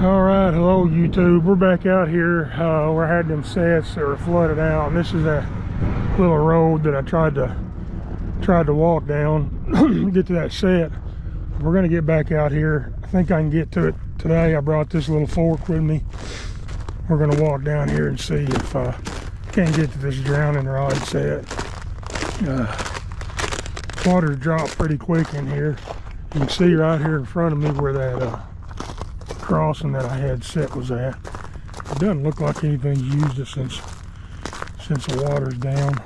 All right, hello YouTube. We're back out here where I had them sets that were flooded out, and this is that little road that I tried to walk down, get to that set. We're gonna get back out here. I think I can get to it today. I brought this little fork with me. We're gonna walk down here and see if I can't get to this drowning rod set. Water dropped pretty quick in here. You can see right here in front of me where that crossing that I had set was at. It doesn't look like anything's used it since the water's down.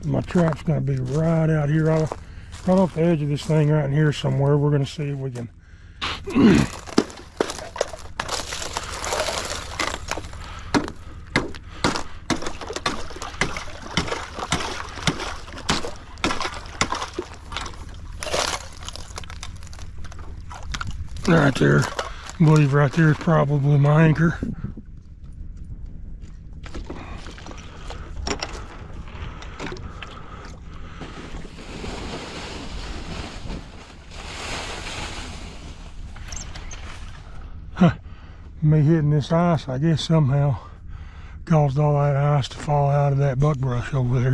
My trap's going to be right out here, right off the edge of this thing right in here somewhere. We're going to see if we can right there. I believe right there is probably my anchor. Me hitting this ice, I guess, somehow caused all that ice to fall out of that buckbrush over there.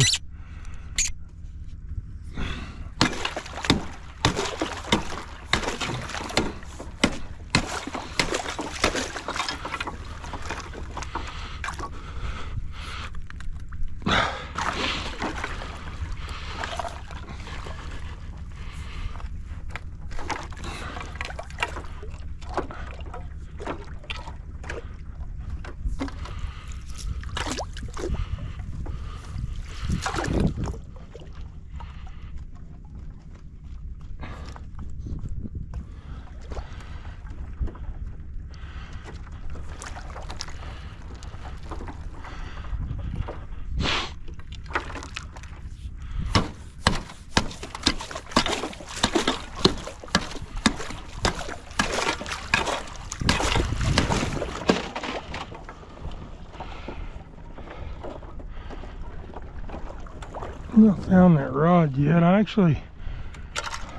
I haven't found that rod yet. I actually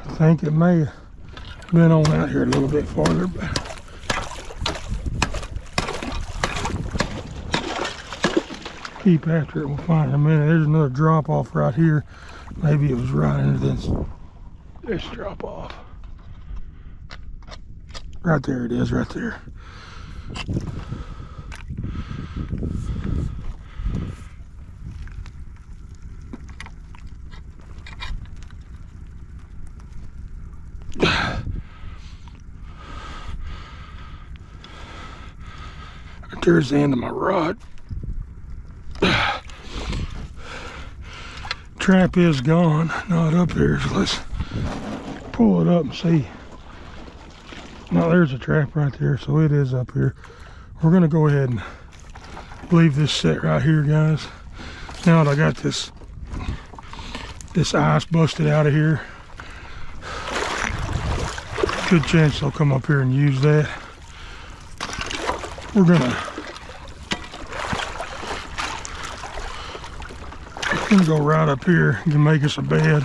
think it may have been on out here a little bit farther, but keep after it. We'll find it in a minute. There's another drop off right here. Maybe it was right into this drop off. Right there it is, right there. There's the end of my rod. Trap is gone, not up there, so let's pull it up and see. No, there's a trap right there, so it is up here. We're gonna go ahead and leave this set right here, guys. Now that I got this ice busted out of here, good chance they'll come up here and use that. We're gonna go right up here and make us a bed.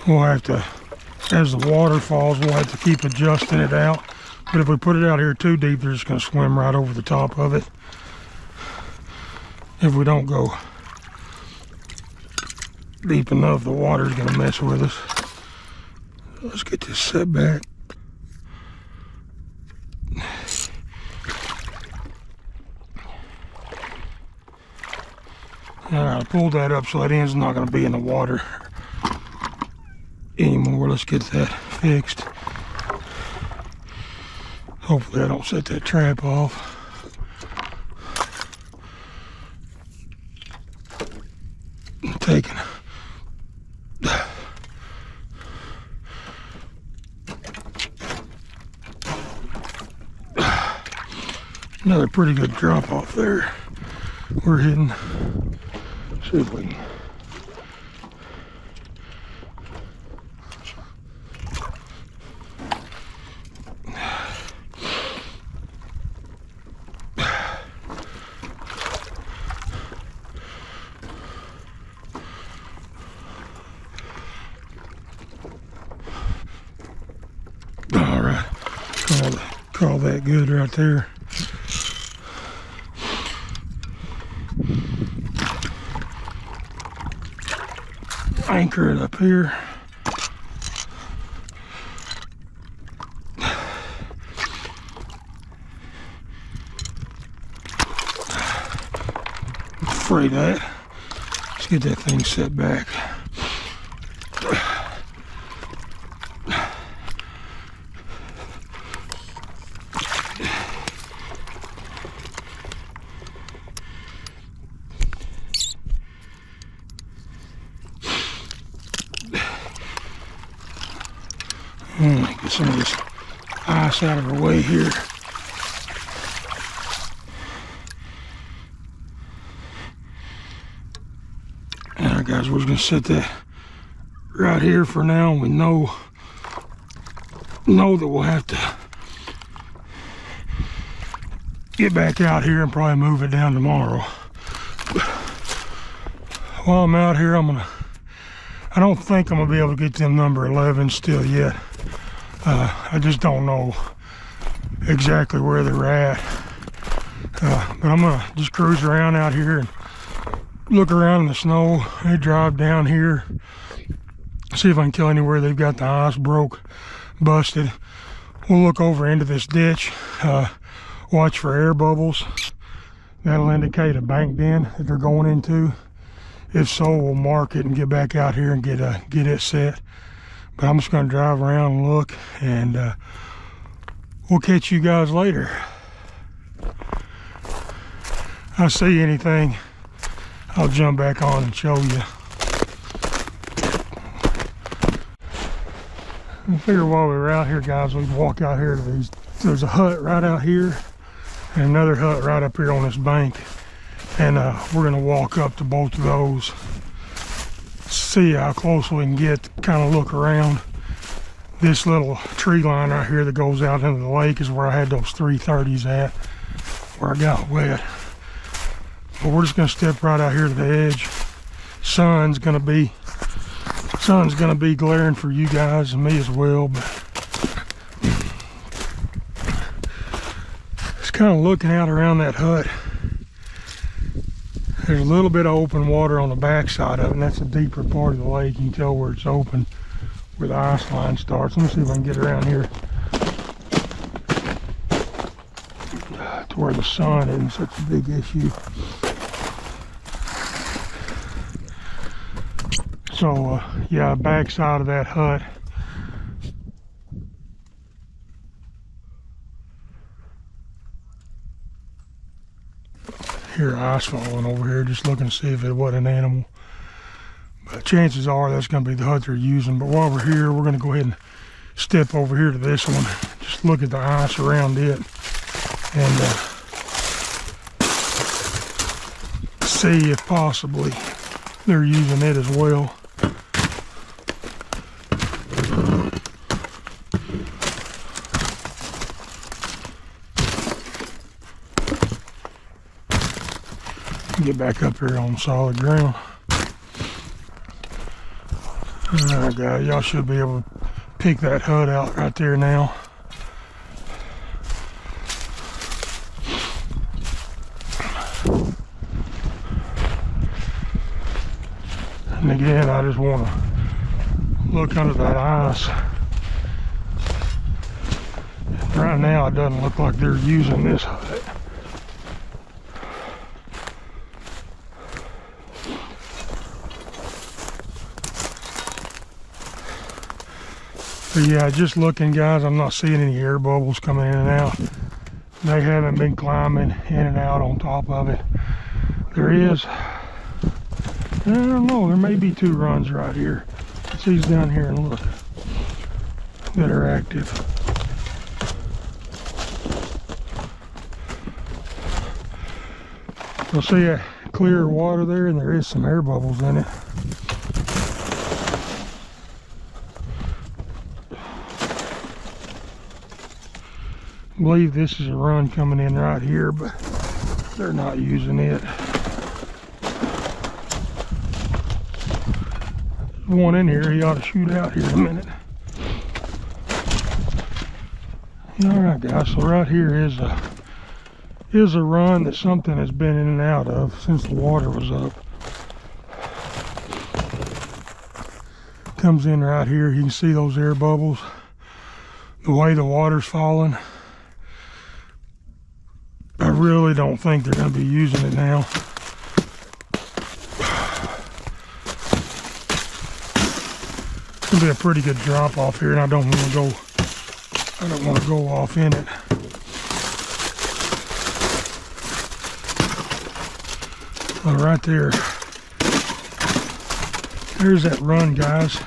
We'll have to, as the water falls, we'll have to keep adjusting it out. But if we put it out here too deep, they're just going to swim right over the top of it. If we don't go deep enough, the water's going to mess with us. Let's get this set back. Alright, I pulled that up so that end's not going to be in the water anymore. Let's get that fixed. Hopefully I don't set that trap off. I'm taking another pretty good drop off there. We're hitting. See if we can. Call that good right there. Anchor it up here. Afraid of that. Let's get that thing set back. Get some of this ice out of our way here. Alright guys, we're just going to set that right here for now. We know that we'll have to get back out here and probably move it down tomorrow. While I'm out here, I don't think I'm going to be able to get them number 11 still yet. I just don't know exactly where they're at. But I'm going to just cruise around out here and look around in the snow. I drive down here, see if I can tell anywhere they've got the ice busted. We'll look over into this ditch, watch for air bubbles. That'll indicate a bank den that they're going into. If so, we'll mark it and get back out here and get it set. But I'm just going to drive around and look, and we'll catch you guys later. If I see anything, I'll jump back on and show you. I figure while we were out here, guys, we'd walk out here to these. There's a hut right out here and another hut right up here on this bank. And we're going to walk up to both of those, see how close we can get, kind of look around. This little tree line right here that goes out into the lake is where I had those 330s at, where I got wet. But we're just going to step right out here to the edge. Sun's going to be glaring for you guys and me as well, but just kind of looking out around that hut. There's a little bit of open water on the back side of it, and that's a deeper part of the lake. You can tell where it's open, where the ice line starts. Let me see if I can get around here to where the sun isn't such a big issue. So, yeah, back side of that hut. Hear ice falling over here, just looking to see if it was an animal. But chances are that's going to be the hut they're using. But while we're here, we're going to go ahead and step over here to this one. Just look at the ice around it and see if possibly they're using it as well. Get back up here on solid ground. Alright guys, y'all should be able to pick that hut out right there now. And again, I just want to look under that ice. Right now it doesn't look like they're using this hut. But yeah, just looking guys, I'm not seeing any air bubbles coming in and out. They haven't been climbing in and out on top of it. There is, I don't know, there may be 2 runs right here. Let's ease down here and look, that are active. You'll see a clear water there, and there is some air bubbles in it. I believe this is a run coming in right here, but they're not using it. There's one in here, he ought to shoot out here in a minute. All right, guys. So right here is a run that something has been in and out of since the water was up. Comes in right here. You can see those air bubbles. The way the water's falling, I really don't think they're going to be using it now. It's going to be a pretty good drop off here, and I don't want to go off in it. Well, right there, there's that run, guys.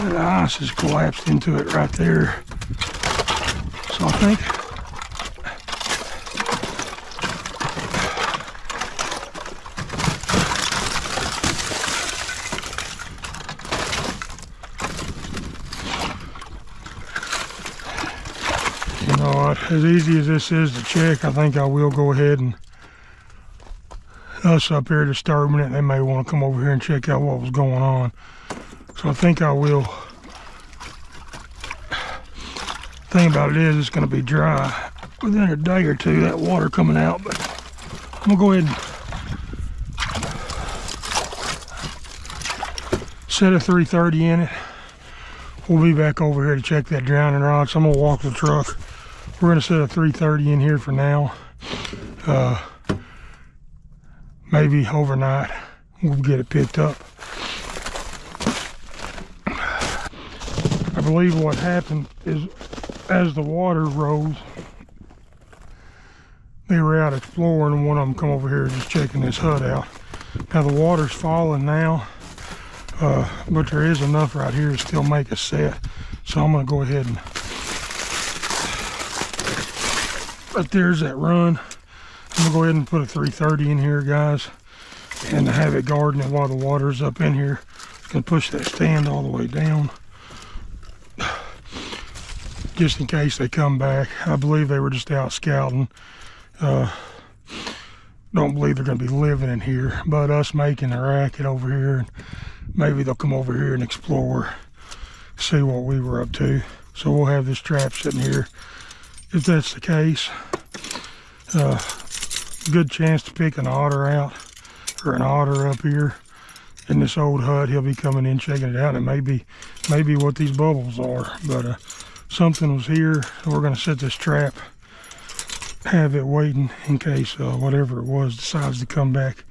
The ice has collapsed into it right there. So I think you know what, as easy as this is to check, I think I will go ahead and us up here disturbing it. They may want to come over here and check out what was going on. So I think I will. Thing about it is it's going to be dry within a day or two, that water coming out, but I'm going to go ahead and set a 330 in it. We'll be back over here to check that drowning rocks. I'm going to walk the truck. We're going to set a 330 in here for now. Maybe overnight we'll get it picked up. I believe what happened is as the water rose, they were out exploring, and one of them come over here just checking this hut out. Now the water's falling now, but there is enough right here to still make a set. So I'm going to go ahead and, but there's that run. I'm going to go ahead and put a 330 in here, guys, and have it guarding it while the water's up in here. It's going to push that stand all the way down, just in case they come back. I believe they were just out scouting. Don't believe they're going to be living in here, but us making a racket over here, and maybe they'll come over here and explore, see what we were up to. So we'll have this trap sitting here. If that's the case, good chance to pick an otter out, or an otter up here in this old hut. He'll be coming in checking it out. It may be what these bubbles are, but something was here, so we're going to set this trap, have it waiting in case whatever it was decides to come back,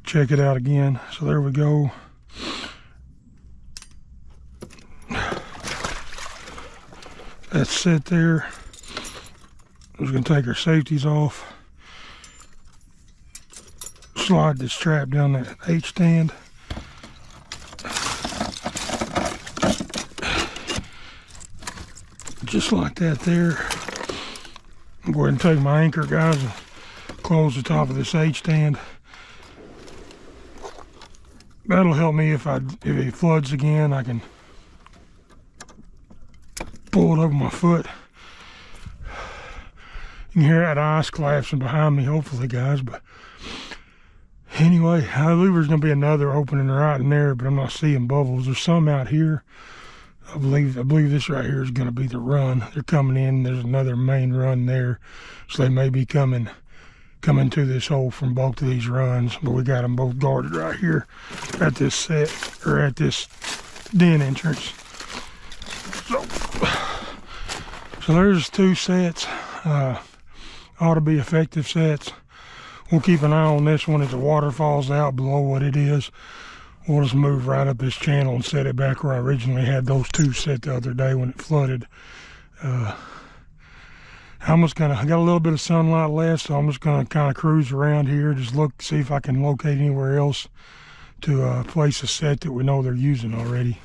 check it out again. So there we go. That's set there. I'm just going to take our safeties off, slide this trap down that H stand. Just like that there. I'm going to take my anchor, guys, and close the top of this H stand. That'll help me if it floods again. I can pull it over my foot. You can hear that ice collapsing behind me, hopefully, guys. But anyway, I believe there's going to be another opening right in there, but I'm not seeing bubbles. There's some out here. I believe this right here is going to be the run. They're coming in. There's another main run there, so they may be coming to this hole from both of these runs. But we got them both guarded right here at this set, or at this den entrance. So there's two sets. Ought to be effective sets. We'll keep an eye on this one as the water falls out below what it is. We'll just move right up this channel and set it back where I originally had those two set the other day when it flooded. I got a little bit of sunlight left, so I'm just gonna kind of cruise around here, just look, see if I can locate anywhere else to place a set that we know they're using already.